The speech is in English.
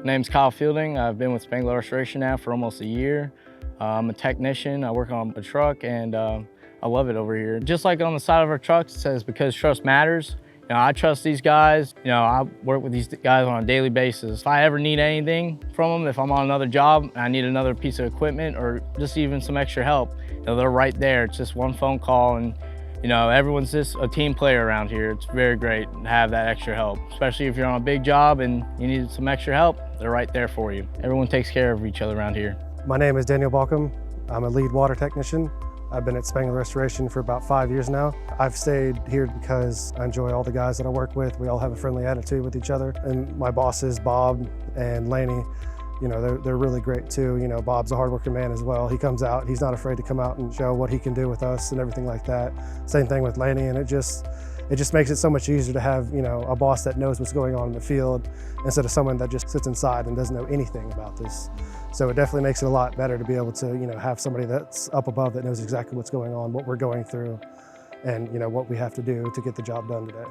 Name's Kyle Fielding. I've been with Spangler Restoration now for almost a year. I'm a technician. I work on a truck and I love it over here. Just like on the side of our trucks, it says because trust matters. I trust these guys. I work with these guys on a daily basis. If I ever need anything from them, if I'm on another job and I need another piece of equipment or just even some extra help, they're right there. It's just one phone call and everyone's just a team player around here. It's very great to have that extra help, especially if you're on a big job and you need some extra help, they're right there for you. Everyone takes care of each other around here. My name is Daniel Balcom. I'm a lead water technician. I've been at Spangler Restoration for about 5 years now. I've stayed here because I enjoy all the guys that I work with. We all have a friendly attitude with each other. And my bosses, Bob and Laney, they're really great too. Bob's a hardworking man as well. He comes out, he's not afraid to come out and show what he can do with us and everything like that. Same thing with Laney, and it just makes it so much easier to have, a boss that knows what's going on in the field instead of someone that just sits inside and doesn't know anything about this. So it definitely makes it a lot better to be able to, have somebody that's up above that knows exactly what's going on, what we're going through, and what we have to do to get the job done today.